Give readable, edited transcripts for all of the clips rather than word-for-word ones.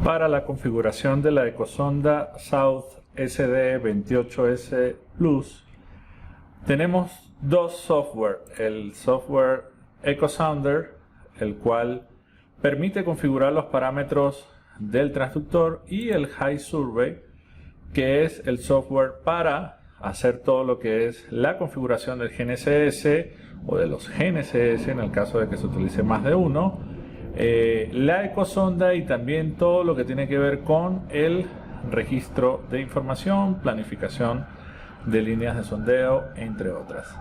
Para la configuración de la ecosonda South SD28S Plus tenemos dos software, el software EcoSounder, el cual permite configurar los parámetros del transductor, y el HiSurvey, que es el software para hacer todo lo que es la configuración del GNSS o de los GNSS en el caso de que se utilice más de uno, la ecosonda y también todo lo que tiene que ver con el registro de información, planificación de líneas de sondeo, entre otras.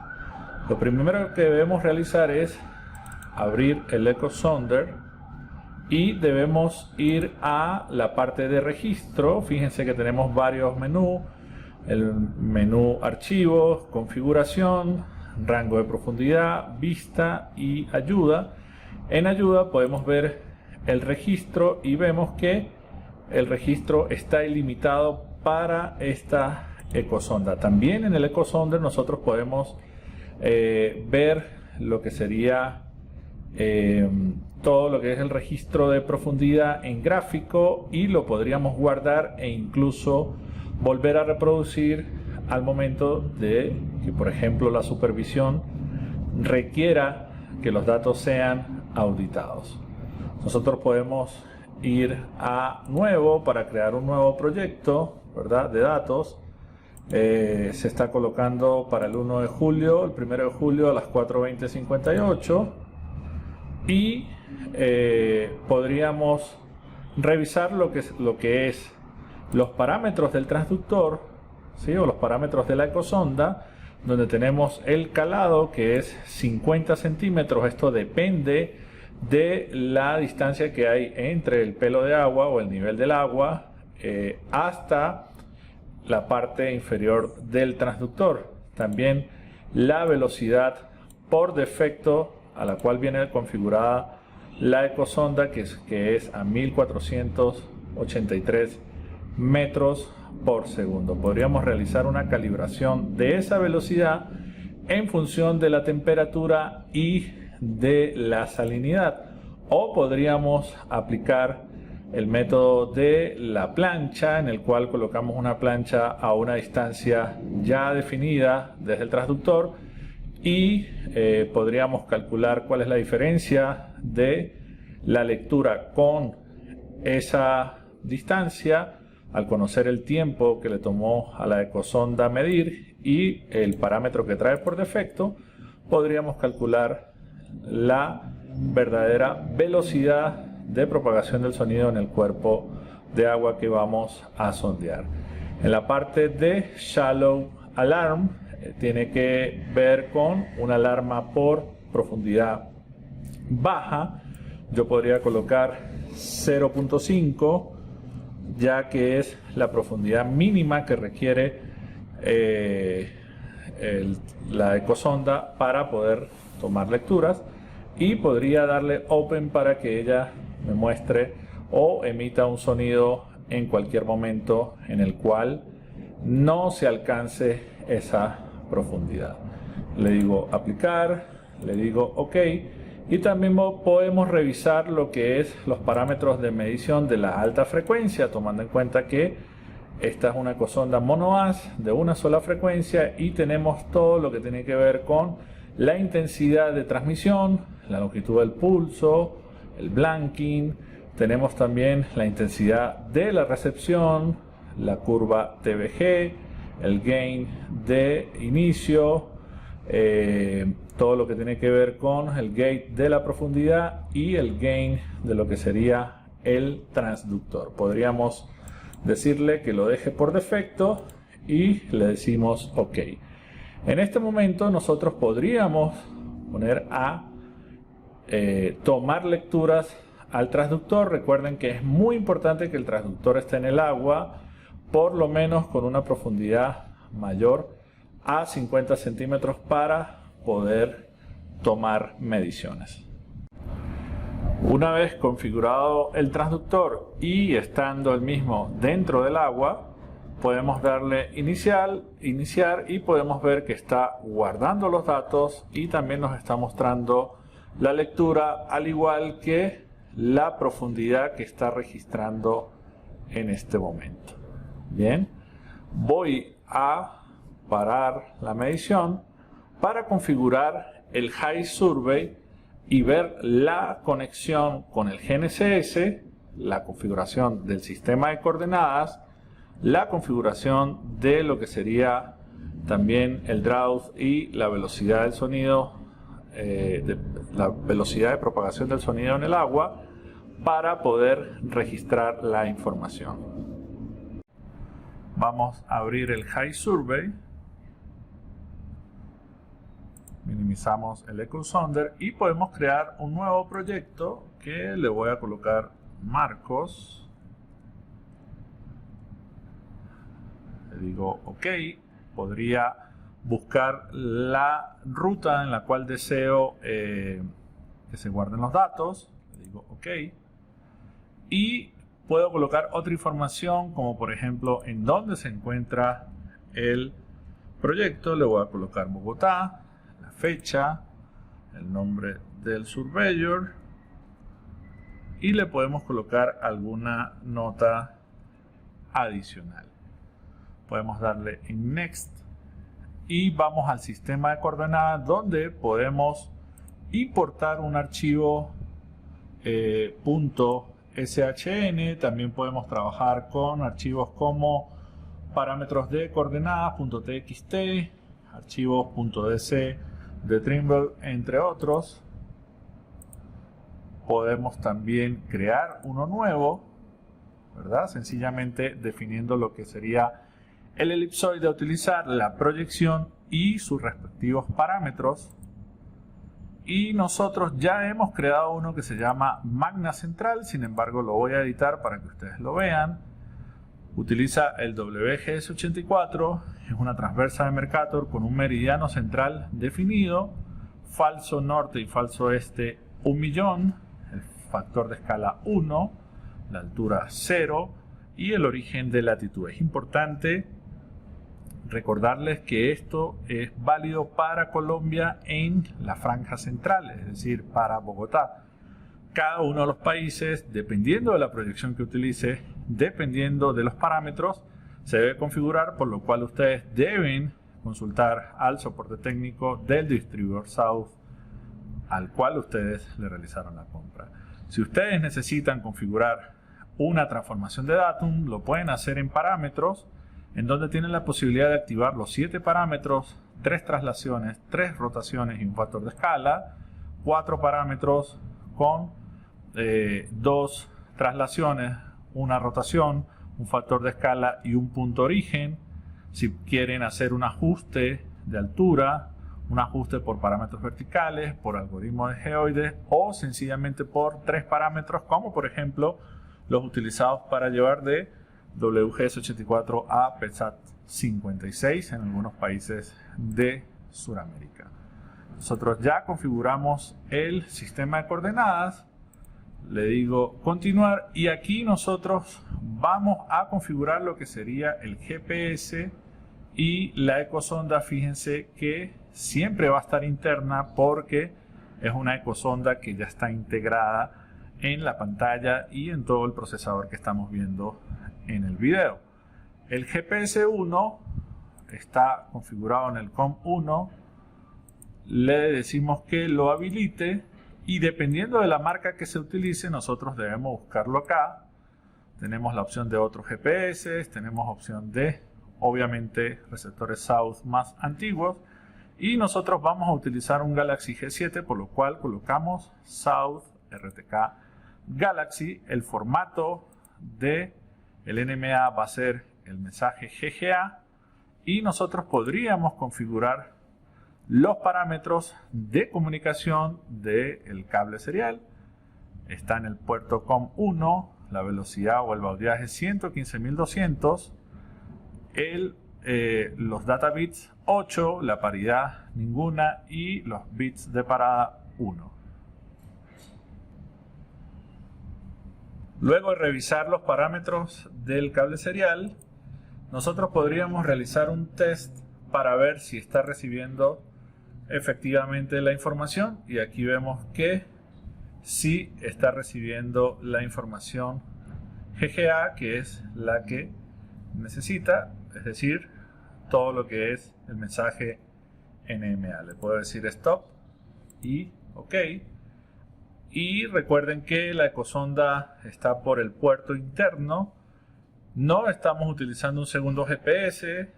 Lo primero que debemos realizar es abrir el EcoSounder y debemos ir a la parte de registro. Fíjense que tenemos varios menús: el menú archivos, configuración, rango de profundidad, vista y ayuda. En ayuda podemos ver el registro y vemos que el registro está ilimitado para esta ecosonda. También en el EcoSounder nosotros podemos ver lo que sería todo lo que es el registro de profundidad en gráfico, y lo podríamos guardar e incluso volver a reproducir al momento de que, por ejemplo, la supervisión requiera que los datos sean auditados. Nosotros podemos ir a nuevo para crear un nuevo proyecto, ¿verdad?, de datos. Se está colocando para el 1 de julio, el 1 de julio a las 4:20:58, y podríamos revisar lo que es los parámetros del transductor, ¿sí?, o los parámetros de la ecosonda, donde tenemos el calado, que es 50 centímetros. Esto depende de la distancia que hay entre el pelo de agua o el nivel del agua hasta la parte inferior del transductor. También la velocidad por defecto a la cual viene configurada la ecosonda, que es a 1483 metros por segundo. Podríamos realizar una calibración de esa velocidad en función de la temperatura y de la salinidad, o podríamos aplicar el método de la plancha, en el cual colocamos una plancha a una distancia ya definida desde el transductor, y podríamos calcular cuál es la diferencia de la lectura con esa distancia al conocer el tiempo que le tomó a la ecosonda medir y el parámetro que trae por defecto. Podríamos calcular la verdadera velocidad de propagación del sonido en el cuerpo de agua que vamos a sondear. En la parte de Shallow Alarm tiene que ver con una alarma por profundidad baja. Yo podría colocar 0.5, ya que es la profundidad mínima que requiere la ecosonda para poder tomar lecturas, y podría darle Open para que ella me muestre o emita un sonido en cualquier momento en el cual no se alcance esa profundidad. Le digo aplicar, le digo OK, y también podemos revisar lo que es los parámetros de medición de la alta frecuencia, tomando en cuenta que esta es una ecosonda monoas de una sola frecuencia, y tenemos todo lo que tiene que ver con la intensidad de transmisión, la longitud del pulso, el blanking. Tenemos también la intensidad de la recepción, la curva TVG, el gain de inicio, todo lo que tiene que ver con el gate de la profundidad y el gain de lo que sería el transductor. Podríamos decirle que lo deje por defecto y le decimos OK. En este momento nosotros podríamos poner a tomar lecturas al transductor. Recuerden que es muy importante que el transductor esté en el agua, por lo menos con una profundidad mayor a 50 centímetros para poder tomar mediciones. Una vez configurado el transductor y estando el mismo dentro del agua, podemos darle iniciar, y podemos ver que está guardando los datos y también nos está mostrando la lectura, al igual que la profundidad que está registrando en este momento. Bien, voy a parar la medición para configurar el High Survey y ver la conexión con el GNSS, la configuración del sistema de coordenadas, la configuración de lo que sería también el drought y la velocidad del sonido, la velocidad de propagación del sonido en el agua, para poder registrar la información. Vamos a abrir el High Survey, minimizamos el EchoSonder y podemos crear un nuevo proyecto que le voy a colocar Marcos. Le digo OK. Podría buscar la ruta en la cual deseo que se guarden los datos. Le digo OK. Y puedo colocar otra información, como por ejemplo en dónde se encuentra el proyecto. Le voy a colocar Bogotá, la fecha, el nombre del surveyor y le podemos colocar alguna nota adicional. Podemos darle en Next y vamos al sistema de coordenadas, donde podemos importar un archivo .shn. También podemos trabajar con archivos como parámetros de coordenadas .txt, archivos .dc de Trimble, entre otros. Podemos también crear uno nuevo, ¿verdad? Sencillamente definiendo lo que sería el elipsoide a utilizar, la proyección y sus respectivos parámetros. Y nosotros ya hemos creado uno que se llama Magna Central, sin embargo lo voy a editar para que ustedes lo vean. Utiliza el WGS84, es una transversa de Mercator con un meridiano central definido, falso norte y falso este 1.000.000, el factor de escala 1, la altura 0 y el origen de latitud. Es importante recordarles que esto es válido para Colombia en la franja central, es decir, para Bogotá. Cada uno de los países, dependiendo de la proyección que utilice, dependiendo de los parámetros, se debe configurar, por lo cual ustedes deben consultar al soporte técnico del distribuidor South al cual ustedes le realizaron la compra. Si ustedes necesitan configurar una transformación de datum, lo pueden hacer en parámetros, en donde tienen la posibilidad de activar los 7 parámetros, 3 traslaciones, 3 rotaciones y un factor de escala, 4 parámetros con 2 traslaciones, una rotación, un factor de escala y un punto origen. Si quieren hacer un ajuste de altura, un ajuste por parámetros verticales, por algoritmo de geoides o sencillamente por 3 parámetros, como por ejemplo los utilizados para llevar de WGS84 a PETSAT56 en algunos países de Sudamérica. Nosotros ya configuramos el sistema de coordenadas. Le digo continuar y aquí nosotros vamos a configurar lo que sería el GPS y la ecosonda. Fíjense que siempre va a estar interna porque es una ecosonda que ya está integrada en la pantalla y en todo el procesador que estamos viendo en el video. El GPS 1 está configurado en el COM1. Le decimos que lo habilite y dependiendo de la marca que se utilice, nosotros debemos buscarlo acá. Tenemos la opción de otros GPS, tenemos opción de, obviamente, receptores South más antiguos y nosotros vamos a utilizar un Galaxy G7, por lo cual colocamos South RTK Galaxy. El formato de el NMA va a ser el mensaje GGA y nosotros podríamos configurar los parámetros de comunicación del cable serial. Está en el puerto COM1, la velocidad o el baudiaje 115.200, los data bits 8, la paridad ninguna y los bits de parada 1. Luego de revisar los parámetros del cable serial, nosotros podríamos realizar un test para ver si está recibiendo efectivamente la información y aquí vemos que sí está recibiendo la información GGA, que es la que necesita, es decir, todo lo que es el mensaje NMA. Le puedo decir stop y OK. Y recuerden que la ecosonda está por el puerto interno. No estamos utilizando un segundo GPS.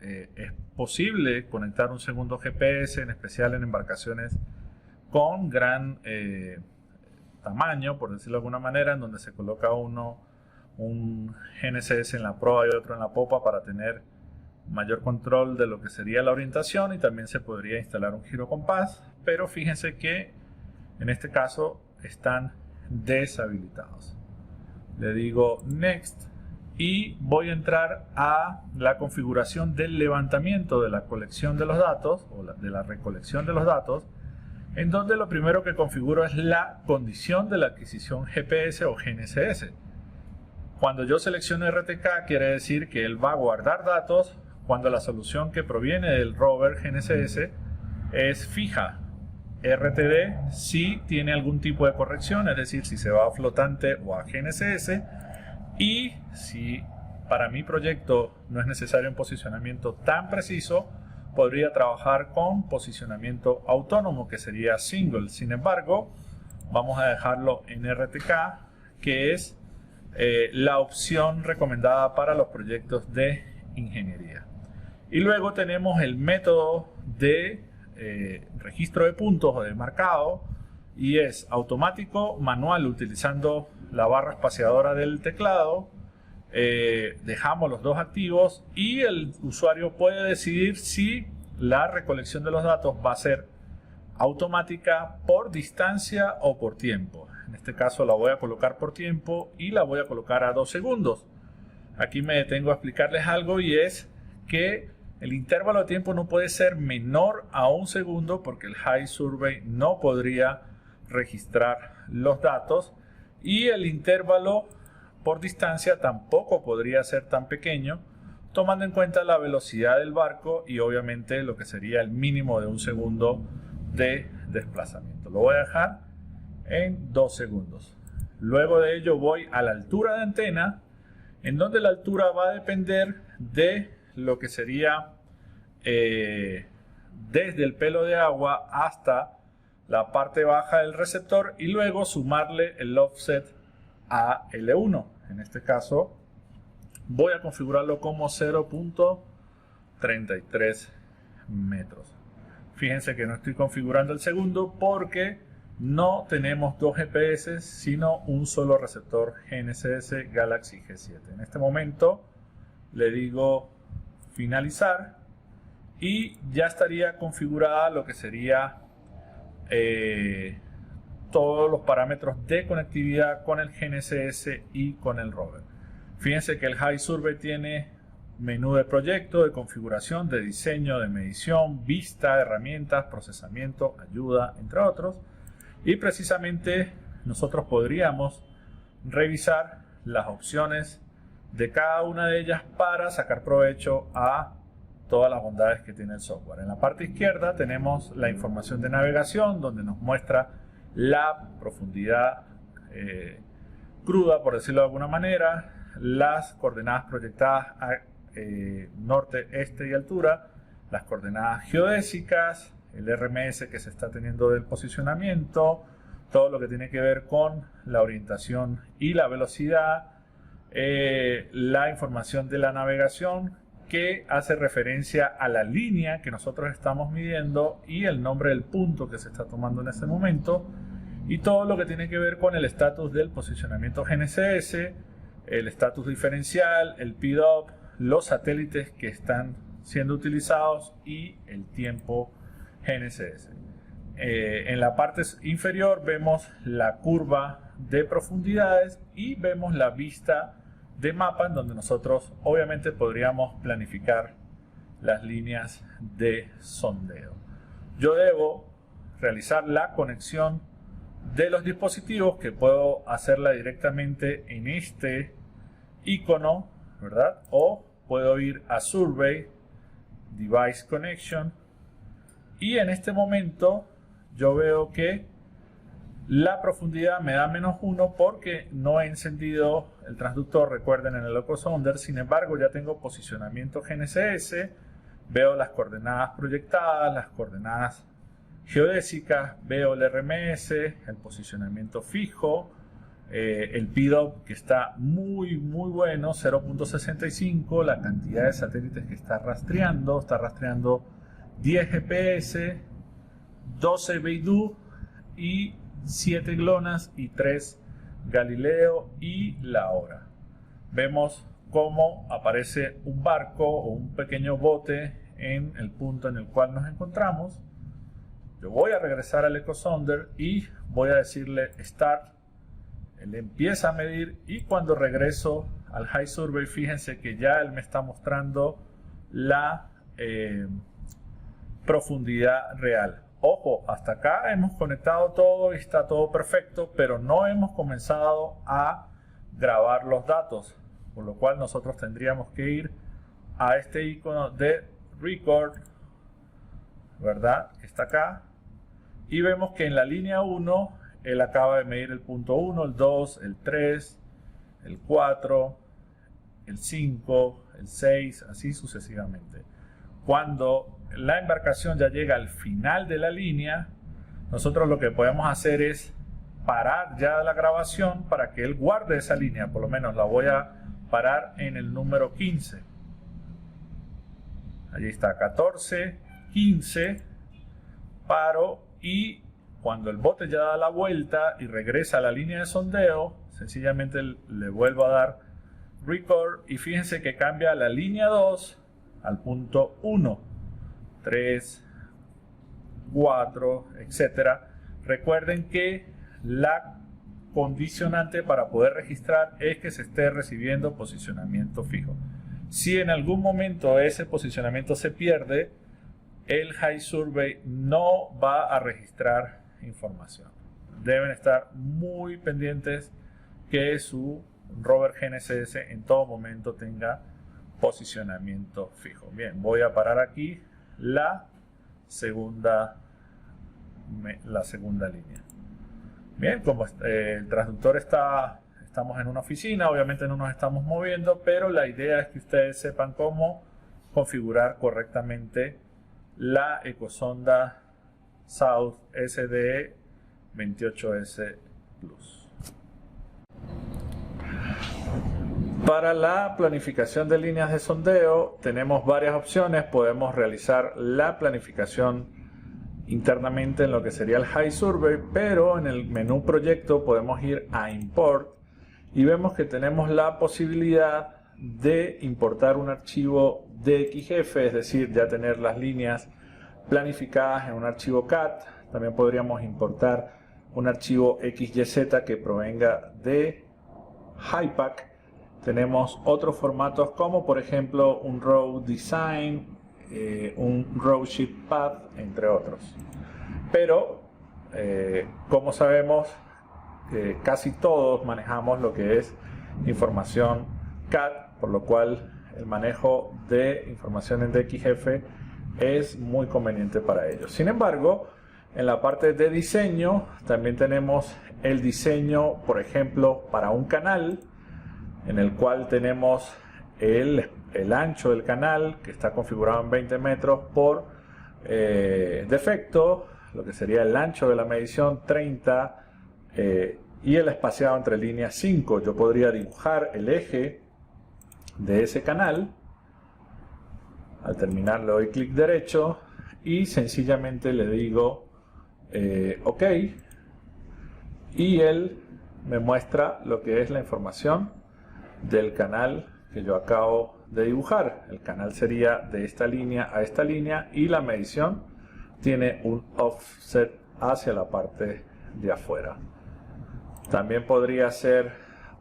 Es posible conectar un segundo GPS, en especial en embarcaciones con gran tamaño, por decirlo de alguna manera, en donde se coloca un GNSS en la proa y otro en la popa para tener mayor control de lo que sería la orientación, y también se podría instalar un girocompás, pero fíjense que en este caso están deshabilitados. Le digo Next y voy a entrar a la configuración del levantamiento de la colección de los datos o de la recolección de los datos, en donde lo primero que configuro es la condición de la adquisición GPS o GNSS. Cuando yo selecciono RTK, quiere decir que él va a guardar datos cuando la solución que proviene del rover GNSS es fija. RTD si tiene algún tipo de corrección, es decir, si se va a flotante o a GNSS, y si para mi proyecto no es necesario un posicionamiento tan preciso, podría trabajar con posicionamiento autónomo, que sería single. Sin embargo, vamos a dejarlo en RTK, que es la opción recomendada para los proyectos de ingeniería. Y luego tenemos el método de registro de puntos o de marcado, y es automático, manual, utilizando la barra espaciadora del teclado. Dejamos los dos activos y el usuario puede decidir si la recolección de los datos va a ser automática, por distancia o por tiempo. En este caso la voy a colocar por tiempo y la voy a colocar a 2 segundos. Aquí me detengo a explicarles algo, y es que el intervalo de tiempo no puede ser menor a 1 segundo, porque el High Survey no podría registrar los datos, y el intervalo por distancia tampoco podría ser tan pequeño, tomando en cuenta la velocidad del barco y obviamente lo que sería el mínimo de 1 segundo de desplazamiento. Lo voy a dejar en 2 segundos. Luego de ello voy a la altura de antena, en donde la altura va a depender de lo que sería desde el pelo de agua hasta la parte baja del receptor, y luego sumarle el offset a L1. En este caso voy a configurarlo como 0.33 metros. Fíjense que no estoy configurando el segundo porque no tenemos dos GPS, sino un solo receptor GNSS Galaxy G7. En este momento le digo finalizar y ya estaría configurada lo que sería todos los parámetros de conectividad con el GNSS y con el rover. Fíjense que el High Survey tiene menú de proyecto, de configuración, de diseño, de medición, vista, herramientas, procesamiento, ayuda, entre otros. Y precisamente nosotros podríamos revisar las opciones de cada una de ellas para sacar provecho a todas las bondades que tiene el software. En la parte izquierda tenemos la información de navegación, donde nos muestra la profundidad cruda, por decirlo de alguna manera, las coordenadas proyectadas a norte, este y altura, las coordenadas geodésicas, el RMS que se está teniendo del posicionamiento, todo lo que tiene que ver con la orientación y la velocidad, la información de la navegación que hace referencia a la línea que nosotros estamos midiendo y el nombre del punto que se está tomando en ese momento, y todo lo que tiene que ver con el estatus del posicionamiento GNSS, el estatus diferencial, el PDOP, los satélites que están siendo utilizados y el tiempo GNSS. En la parte inferior vemos la curva de profundidades y vemos la vista de mapa, en donde nosotros obviamente podríamos planificar las líneas de sondeo. Yo debo realizar la conexión de los dispositivos, que puedo hacerla directamente en este icono, ¿verdad? O puedo ir a Survey, Device Connection, y en este momento yo veo que La profundidad me da -1 porque no he encendido el transductor, recuerden, en el EcoSounder. Sin embargo, ya tengo posicionamiento GNSS, veo las coordenadas proyectadas, las coordenadas geodésicas, veo el RMS, el posicionamiento fijo, el PDOP que está muy bueno, 0.65, la cantidad de satélites que está rastreando 10 GPS, 12 Beidou y 7 GLONASS y 3 Galileo y la hora. Vemos cómo aparece un barco o un pequeño bote en el punto en el cual nos encontramos. Yo voy a regresar al EcoSounder y voy a decirle Start. Él empieza a medir y cuando regreso al High Survey, fíjense que ya él me está mostrando la profundidad real. Ojo, hasta acá hemos conectado todo y está todo perfecto, pero no hemos comenzado a grabar los datos, por lo cual nosotros tendríamos que ir a este icono de Record, ¿verdad? Que está acá, y vemos que en la línea 1 él acaba de medir el punto 1, el 2, el 3, el 4, el 5, el 6, así sucesivamente. Cuando la embarcación ya llega al final de la línea, nosotros lo que podemos hacer es parar ya la grabación para que él guarde esa línea. Por lo menos la voy a parar en el número 15. Allí está, 14, 15, paro, y cuando el bote ya da la vuelta y regresa a la línea de sondeo, sencillamente le vuelvo a dar Record y fíjense que cambia la línea 2 al punto 1, 3, 4, etcétera. Recuerden que la condicionante para poder registrar es que se esté recibiendo posicionamiento fijo. Si en algún momento ese posicionamiento se pierde, el High Survey no va a registrar información. Deben estar muy pendientes que su rover GNSS en todo momento tenga posicionamiento fijo. Bien, voy a parar aquí la segunda línea. Bien, como el transductor estamos en una oficina, obviamente no nos estamos moviendo, pero la idea es que ustedes sepan cómo configurar correctamente la ecosonda South SDE 28S Plus. Para la planificación de líneas de sondeo tenemos varias opciones. Podemos realizar la planificación internamente en lo que sería el High Survey, pero en el menú proyecto podemos ir a Import y vemos que tenemos la posibilidad de importar un archivo DXF, es decir, ya tener las líneas planificadas en un archivo CAD. También podríamos importar un archivo XYZ que provenga de HYPACK. Tenemos otros formatos como por ejemplo un Row Design, un Row Sheet Path, entre otros. Pero como sabemos, casi todos manejamos lo que es información CAD, por lo cual el manejo de información en DXF es muy conveniente para ellos. Sin embargo, en la parte de diseño también tenemos el diseño, por ejemplo, para un canal, en el cual tenemos el ancho del canal, que está configurado en 20 metros por defecto, lo que sería el ancho de la medición 30, y el espaciado entre líneas 5. Yo podría dibujar el eje de ese canal. Al terminar le doy clic derecho y sencillamente le digo OK, y él me muestra lo que es la información del canal que yo acabo de dibujar. El canal sería de esta línea a esta línea y la medición tiene un offset hacia la parte de afuera. También podría ser,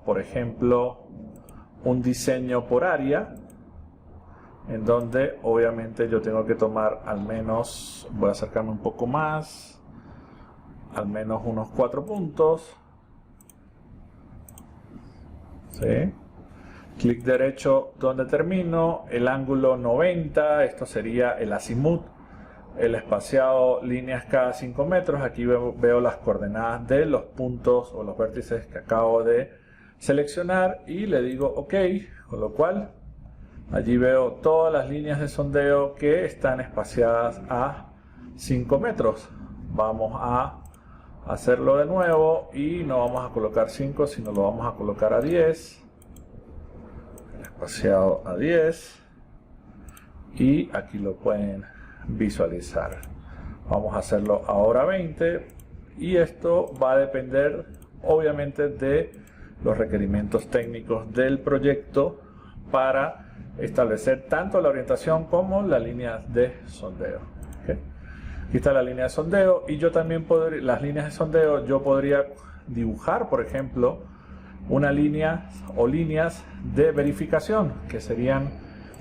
por ejemplo, un diseño por área, en donde obviamente yo tengo que tomar al menos, voy a acercarme un poco más, al menos unos 4 puntos. ¿Sí? Clic derecho donde termino, el ángulo 90, esto sería el azimut el espaciado líneas cada 5 metros. Aquí veo las coordenadas de los puntos o los vértices que acabo de seleccionar y le digo OK, con lo cual allí veo todas las líneas de sondeo que están espaciadas a 5 metros. Vamos a hacerlo de nuevo y no vamos a colocar 5, sino lo vamos a colocar a 10. Espaciado a 10. Y aquí lo pueden visualizar. Vamos a hacerlo ahora 20. Y esto va a depender obviamente de los requerimientos técnicos del proyecto para establecer tanto la orientación como las líneas de sondeo. ¿Okay? Aquí está la línea de sondeo y yo también podría, las líneas de sondeo, yo podría dibujar, por ejemplo, una línea o líneas de verificación, que serían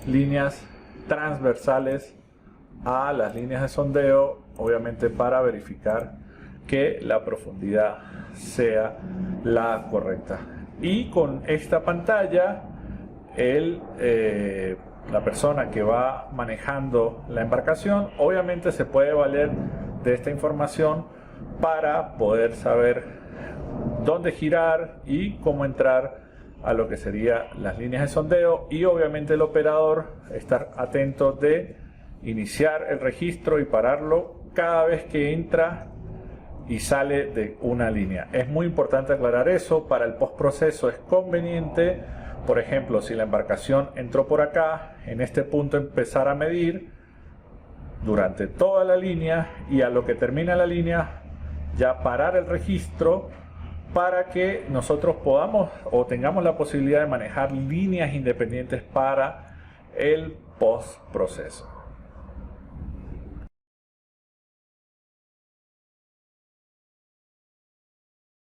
líneas transversales a las líneas de sondeo, obviamente para verificar que la profundidad sea la correcta. Y con esta pantalla, la persona que va manejando la embarcación obviamente se puede valer de esta información para poder saber dónde girar y cómo entrar a lo que serían las líneas de sondeo, y obviamente el operador estar atento de iniciar el registro y pararlo cada vez que entra y sale de una línea. Es muy importante aclarar eso. Para el postproceso es conveniente, por ejemplo, si la embarcación entró por acá, en este punto empezar a medir durante toda la línea y a lo que termina la línea ya parar el registro para que nosotros podamos o tengamos la posibilidad de manejar líneas independientes para el postproceso.